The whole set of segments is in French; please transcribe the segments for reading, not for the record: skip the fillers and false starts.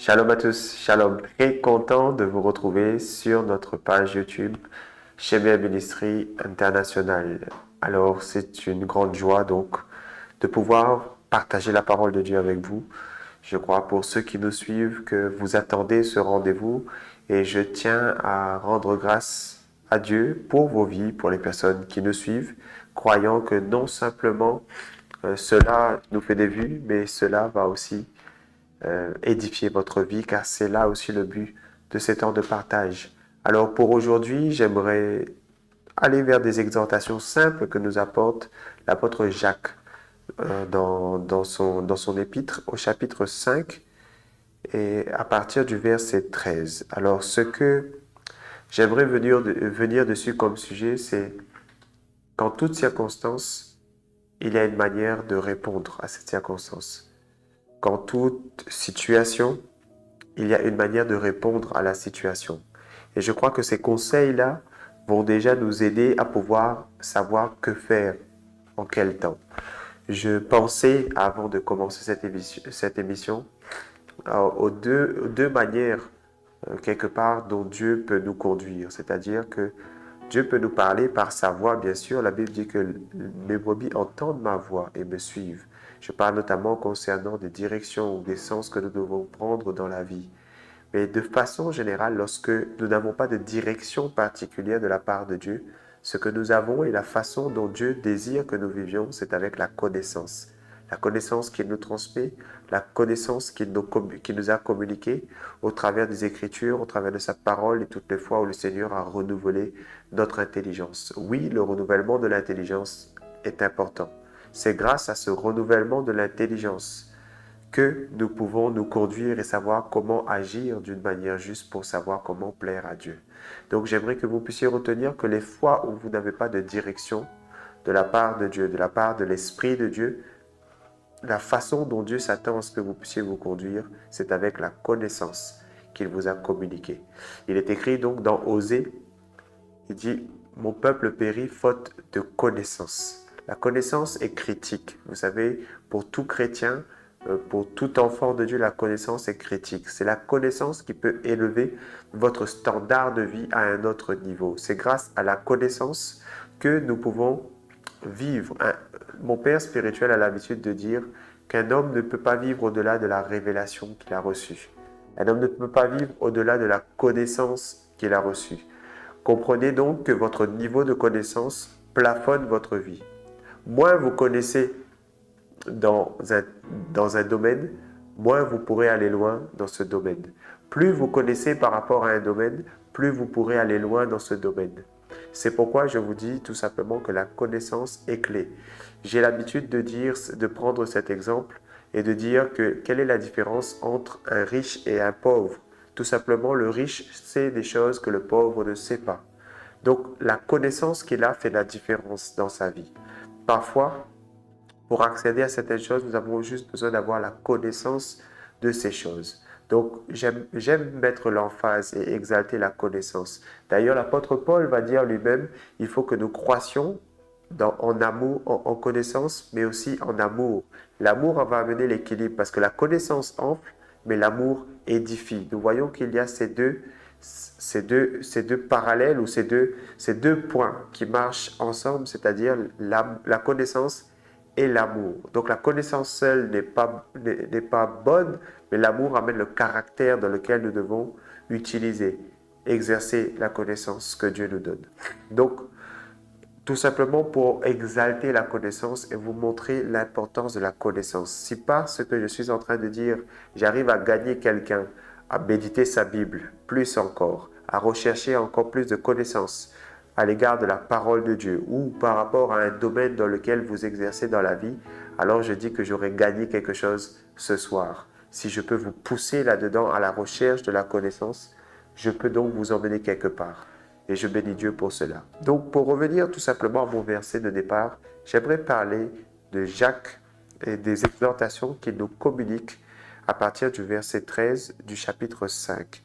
Shalom à tous, shalom. Très content de vous retrouver sur notre page YouTube Shemel Ministry International. Alors, c'est une grande joie donc de pouvoir partager la parole de Dieu avec vous. Je crois pour ceux qui nous suivent que vous attendez ce rendez-vous et je tiens à rendre grâce à Dieu pour vos vies, pour les personnes qui nous suivent, croyant que non simplement cela nous fait des vues, mais cela va aussi édifier votre vie, car c'est là aussi le but de ces temps de partage. Alors pour aujourd'hui, j'aimerais aller vers des exhortations simples que nous apporte l'apôtre Jacques dans son épître au chapitre 5 et à partir du verset 13. Alors ce que j'aimerais venir dessus comme sujet, c'est qu'en toute circonstance, il y a une manière de répondre à cette circonstance. Qu'en toute situation, il y a une manière de répondre à la situation. Et je crois que ces conseils-là vont déjà nous aider à pouvoir savoir que faire, en quel temps. Je pensais, avant de commencer cette émission aux deux manières, quelque part, dont Dieu peut nous conduire. C'est-à-dire que Dieu peut nous parler par sa voix, bien sûr. La Bible dit que mes brebis entendent ma voix et me suivent. Je parle notamment concernant des directions ou des sens que nous devons prendre dans la vie. Mais de façon générale, lorsque nous n'avons pas de direction particulière de la part de Dieu, ce que nous avons et la façon dont Dieu désire que nous vivions, c'est avec la connaissance. La connaissance qu'il nous transmet, la connaissance qu'il nous a communiquée au travers des Écritures, au travers de sa parole et toutes les fois où le Seigneur a renouvelé notre intelligence. Oui, le renouvellement de l'intelligence est important. C'est grâce à ce renouvellement de l'intelligence que nous pouvons nous conduire et savoir comment agir d'une manière juste pour savoir comment plaire à Dieu. Donc j'aimerais que vous puissiez retenir que les fois où vous n'avez pas de direction de la part de Dieu, de la part de l'Esprit de Dieu, la façon dont Dieu s'attend à ce que vous puissiez vous conduire, c'est avec la connaissance qu'il vous a communiquée. Il est écrit donc dans Osée, il dit « Mon peuple périt faute de connaissance ». La connaissance est critique. Vous savez, pour tout chrétien, pour tout enfant de Dieu, la connaissance est critique. C'est la connaissance qui peut élever votre standard de vie à un autre niveau. C'est grâce à la connaissance que nous pouvons vivre. Mon père spirituel a l'habitude de dire qu'un homme ne peut pas vivre au-delà de la révélation qu'il a reçue. Un homme ne peut pas vivre au-delà de la connaissance qu'il a reçue. Comprenez donc que votre niveau de connaissance plafonne votre vie. Moins vous connaissez dans un domaine, moins vous pourrez aller loin dans ce domaine. Plus vous connaissez par rapport à un domaine, plus vous pourrez aller loin dans ce domaine. C'est pourquoi je vous dis tout simplement que la connaissance est clé. J'ai l'habitude de prendre cet exemple et de dire que quelle est la différence entre un riche et un pauvre. Tout simplement, le riche sait des choses que le pauvre ne sait pas. Donc, la connaissance qu'il a fait la différence dans sa vie. Parfois, pour accéder à certaines choses, nous avons juste besoin d'avoir la connaissance de ces choses. Donc, j'aime mettre l'emphase et exalter la connaissance. D'ailleurs, l'apôtre Paul va dire lui-même, il faut que nous croissions en amour, en connaissance, mais aussi en amour. L'amour va amener l'équilibre parce que la connaissance enfle, mais l'amour édifie. Nous voyons qu'il y a ces deux parallèles ou ces deux points qui marchent ensemble, c'est-à-dire la connaissance et l'amour. Donc la connaissance seule n'est pas bonne, mais l'amour amène le caractère dans lequel nous devons utiliser, exercer la connaissance que Dieu nous donne. Donc, tout simplement pour exalter la connaissance et vous montrer l'importance de la connaissance. Si par ce que je suis en train de dire, j'arrive à gagner quelqu'un à méditer sa Bible, plus encore, à rechercher encore plus de connaissances à l'égard de la parole de Dieu ou par rapport à un domaine dans lequel vous exercez dans la vie, alors je dis que j'aurai gagné quelque chose ce soir. Si je peux vous pousser là-dedans à la recherche de la connaissance, je peux donc vous emmener quelque part. Et je bénis Dieu pour cela. Donc, pour revenir tout simplement à mon verset de départ, j'aimerais parler de Jacques et des exhortations qu'il nous communique à partir du verset 13 du chapitre 5.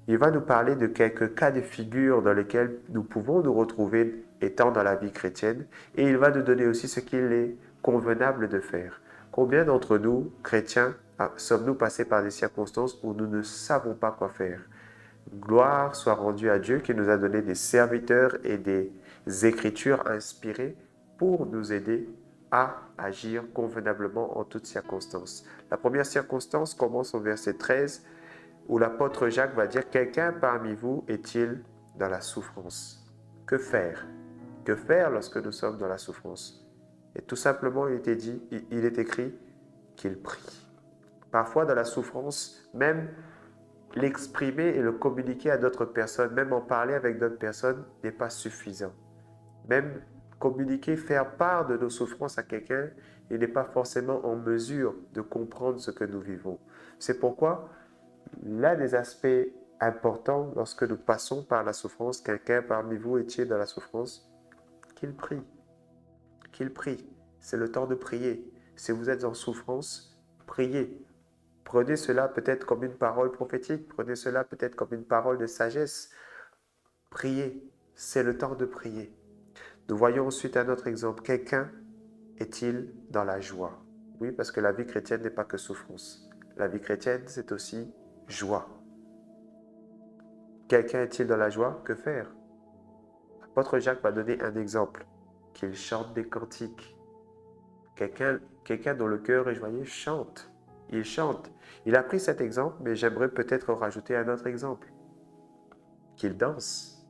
Il va nous parler de quelques cas de figure dans lesquels nous pouvons nous retrouver étant dans la vie chrétienne et il va nous donner aussi ce qu'il est convenable de faire. Combien d'entre nous, chrétiens, sommes-nous passés par des circonstances où nous ne savons pas quoi faire? Gloire soit rendue à Dieu qui nous a donné des serviteurs et des écritures inspirées pour nous aider à agir convenablement en toutes circonstances. La première circonstance commence au verset 13 où l'apôtre Jacques va dire « Quelqu'un parmi vous est-il dans la souffrance ?» Que faire? Que faire lorsque nous sommes dans la souffrance? Et tout simplement, il est écrit qu'il prie. Parfois, dans la souffrance, même l'exprimer et le communiquer à d'autres personnes, même en parler avec d'autres personnes, n'est pas suffisant. Même communiquer, faire part de nos souffrances à quelqu'un, il n'est pas forcément en mesure de comprendre ce que nous vivons. C'est pourquoi l'un des aspects importants lorsque nous passons par la souffrance, quelqu'un parmi vous est-il dans la souffrance? Qu'il prie. Qu'il prie. C'est le temps de prier. Si vous êtes en souffrance, priez. Prenez cela peut-être comme une parole prophétique, prenez cela peut-être comme une parole de sagesse. Priez, c'est le temps de prier. Nous voyons ensuite un autre exemple. Quelqu'un est-il dans la joie? Oui, parce que la vie chrétienne n'est pas que souffrance. La vie chrétienne, c'est aussi joie. Quelqu'un est-il dans la joie? Que faire? L'apôtre Jacques va donner un exemple. Qu'il chante des cantiques. Quelqu'un dont le cœur est joyeux chante. Il chante. Il a pris cet exemple, mais j'aimerais peut-être rajouter un autre exemple. Qu'il danse.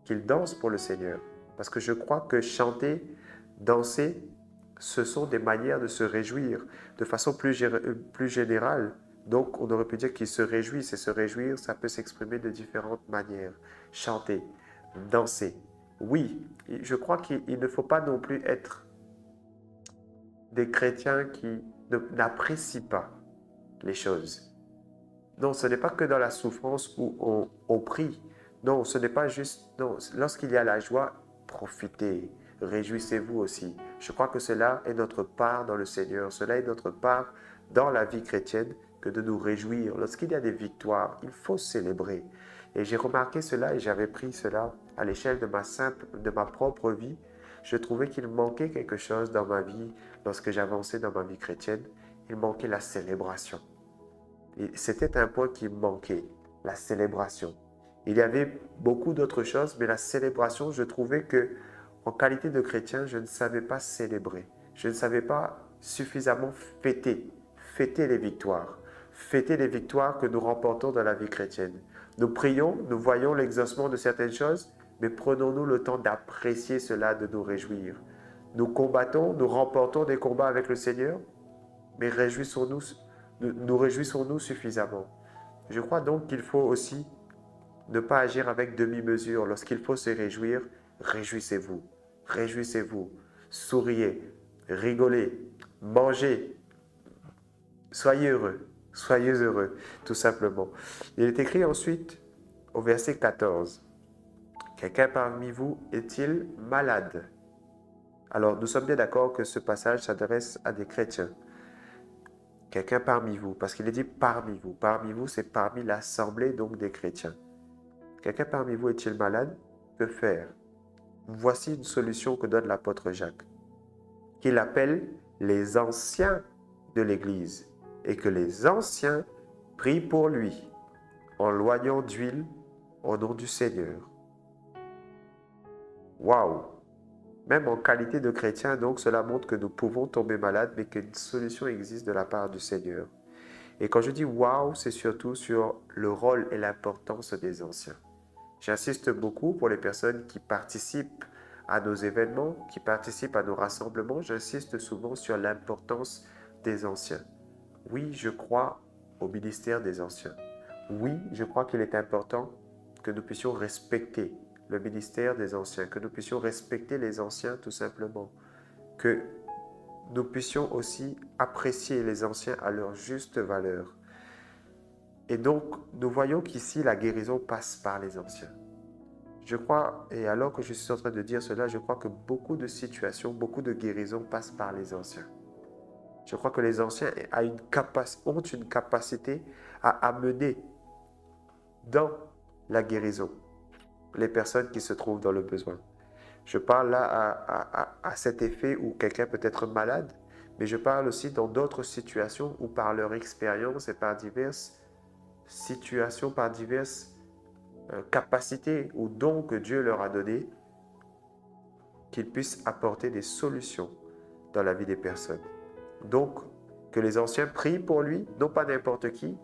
Qu'il danse pour le Seigneur. Parce que je crois que chanter, danser, ce sont des manières de se réjouir de façon plus générale. Donc, on aurait pu dire qu'il se réjouit. Et se réjouir, ça peut s'exprimer de différentes manières. Chanter, danser. Oui, je crois qu'il ne faut pas non plus être des chrétiens qui n'apprécient pas les choses. Non, ce n'est pas que dans la souffrance où on prie. Non, ce n'est pas juste... Non, lorsqu'il y a la joie, profitez, réjouissez-vous aussi. Je crois que cela est notre part dans le Seigneur. Cela est notre part dans la vie chrétienne que de nous réjouir. Lorsqu'il y a des victoires, il faut célébrer. Et j'ai remarqué cela et j'avais pris cela à l'échelle de ma propre vie. Je trouvais qu'il manquait quelque chose dans ma vie lorsque j'avançais dans ma vie chrétienne. Il manquait la célébration. Et c'était un point qui me manquait, la célébration. Il y avait beaucoup d'autres choses, mais la célébration, je trouvais que, en qualité de chrétien, je ne savais pas célébrer. Je ne savais pas suffisamment fêter les victoires. Fêter les victoires que nous remportons dans la vie chrétienne. Nous prions, nous voyons l'exaucement de certaines choses, mais prenons-nous le temps d'apprécier cela, de nous réjouir. Nous combattons, nous remportons des combats avec le Seigneur, mais nous réjouissons-nous suffisamment. Je crois donc qu'il faut aussi ne pas agir avec demi-mesure. Lorsqu'il faut se réjouir, réjouissez-vous, réjouissez-vous, souriez, rigolez, mangez, soyez heureux, tout simplement. Il est écrit ensuite au verset 14, « Quelqu'un parmi vous est-il malade ?» Alors, nous sommes bien d'accord que ce passage s'adresse à des chrétiens. Quelqu'un parmi vous, parce qu'il est dit parmi vous. Parmi vous, c'est parmi l'assemblée donc des chrétiens. Quelqu'un parmi vous est-il malade? Que faire? Voici une solution que donne l'apôtre Jacques, qu'il appelle les anciens de l'Église et que les anciens prient pour lui en loignant d'huile au nom du Seigneur. Waouh! Même en qualité de chrétien, donc, cela montre que nous pouvons tomber malades, mais qu'une solution existe de la part du Seigneur. Et quand je dis waouh, c'est surtout sur le rôle et l'importance des anciens. J'insiste beaucoup pour les personnes qui participent à nos événements, qui participent à nos rassemblements. J'insiste souvent sur l'importance des anciens. Oui, je crois au ministère des anciens. Oui, je crois qu'il est important que nous puissions respecter le ministère des anciens, que nous puissions respecter les anciens tout simplement, que nous puissions aussi apprécier les anciens à leur juste valeur. Et donc, nous voyons qu'ici, la guérison passe par les anciens. Je crois, et alors que je suis en train de dire cela, je crois que beaucoup de situations, beaucoup de guérisons passent par les anciens. Je crois que les anciens ont une capacité à amener dans la guérison les personnes qui se trouvent dans le besoin. Je parle là à cet effet où quelqu'un peut être malade, mais je parle aussi dans d'autres situations où par leur expérience et par diverses situations, par diverses capacités ou dons que Dieu leur a donnés, qu'ils puissent apporter des solutions dans la vie des personnes. Donc, que les anciens prient pour lui, non pas n'importe qui,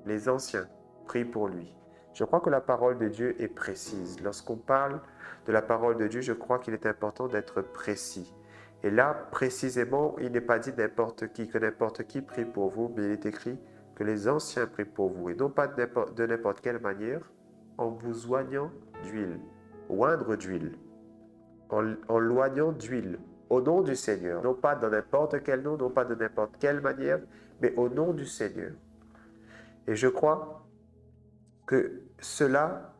les anciens prient pour lui. Je crois que la parole de Dieu est précise. Lorsqu'on parle de la parole de Dieu, je crois qu'il est important d'être précis. Et là, précisément, il n'est pas dit n'importe qui, que n'importe qui prie pour vous, mais il est écrit que les anciens prient pour vous. Et non pas de n'importe quelle manière, en vous oignant d'huile, oindre d'huile, en loignant d'huile, au nom du Seigneur. Non pas dans n'importe quel nom, non pas de n'importe quelle manière, mais au nom du Seigneur. Et je crois que cela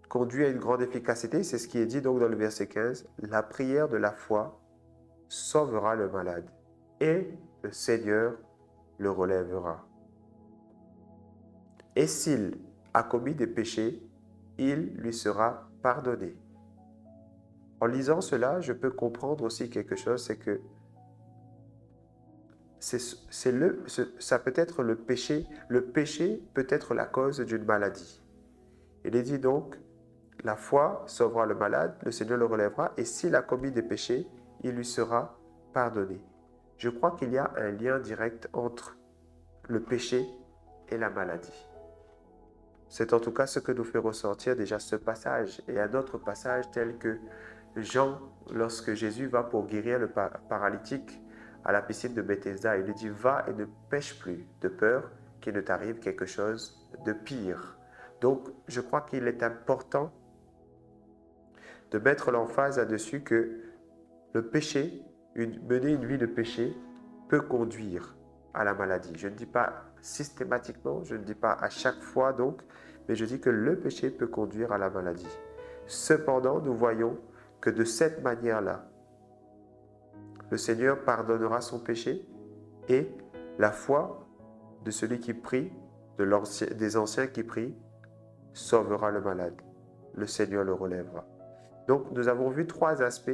conduit à une grande efficacité. C'est ce qui est dit donc dans le verset 15. La prière de la foi sauvera le malade et le Seigneur le relèvera. Et s'il a commis des péchés, il lui sera pardonné. En lisant cela, je peux comprendre aussi quelque chose, c'est que ça peut être le péché. Le péché peut être la cause d'une maladie. Il est dit donc, la foi sauvera le malade, le Seigneur le relèvera, et s'il a commis des péchés, il lui sera pardonné. Je crois qu'il y a un lien direct entre le péché et la maladie. C'est en tout cas ce que nous fait ressortir déjà ce passage et un autre passage tel que Jean, lorsque Jésus va pour guérir le paralytique à la piscine de Bethesda, il lui dit « Va et ne pêche plus de peur qu'il ne t'arrive quelque chose de pire ». Donc, je crois qu'il est important de mettre l'emphase là-dessus que le péché, mener une vie de péché, peut conduire à la maladie. Je ne dis pas systématiquement, je ne dis pas à chaque fois donc, mais je dis que le péché peut conduire à la maladie. Cependant, nous voyons que de cette manière-là, le Seigneur pardonnera son péché et la foi de celui qui prie, des anciens qui prient, sauvera le malade. Le Seigneur le relèvera. Donc, nous avons vu trois aspects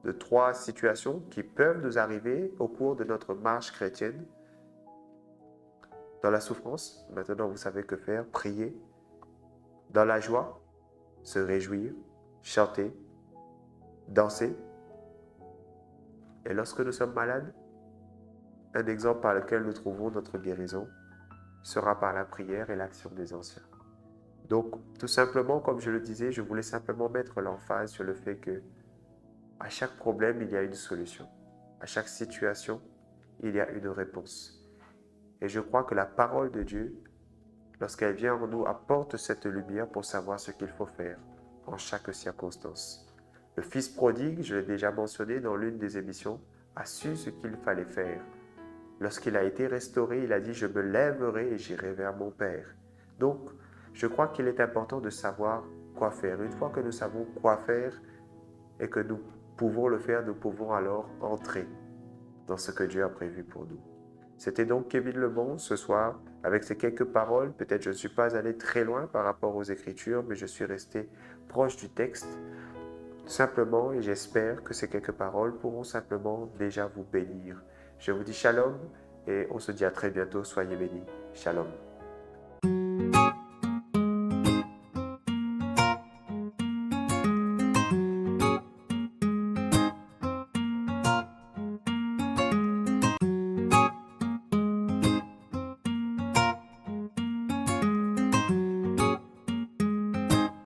de trois situations qui peuvent nous arriver au cours de notre marche chrétienne. Dans la souffrance, maintenant vous savez que faire, prier. Dans la joie, se réjouir, chanter, danser. Et lorsque nous sommes malades, un exemple par lequel nous trouvons notre guérison sera par la prière et l'action des anciens. Donc, tout simplement, comme je le disais, je voulais simplement mettre l'emphase sur le fait que à chaque problème, il y a une solution. À chaque situation, il y a une réponse. Et je crois que la parole de Dieu, lorsqu'elle vient en nous, apporte cette lumière pour savoir ce qu'il faut faire en chaque circonstance. Le fils prodigue, je l'ai déjà mentionné dans l'une des émissions, a su ce qu'il fallait faire. Lorsqu'il a été restauré, il a dit « Je me lèverai et j'irai vers mon Père ». Donc, je crois qu'il est important de savoir quoi faire. Une fois que nous savons quoi faire et que nous pouvons le faire, nous pouvons alors entrer dans ce que Dieu a prévu pour nous. C'était donc Kevin Lebon ce soir avec ces quelques paroles. Peut-être je ne suis pas allé très loin par rapport aux Écritures, mais je suis resté proche du texte. Simplement, et j'espère que ces quelques paroles pourront simplement déjà vous bénir. Je vous dis shalom et on se dit à très bientôt. Soyez bénis. Shalom.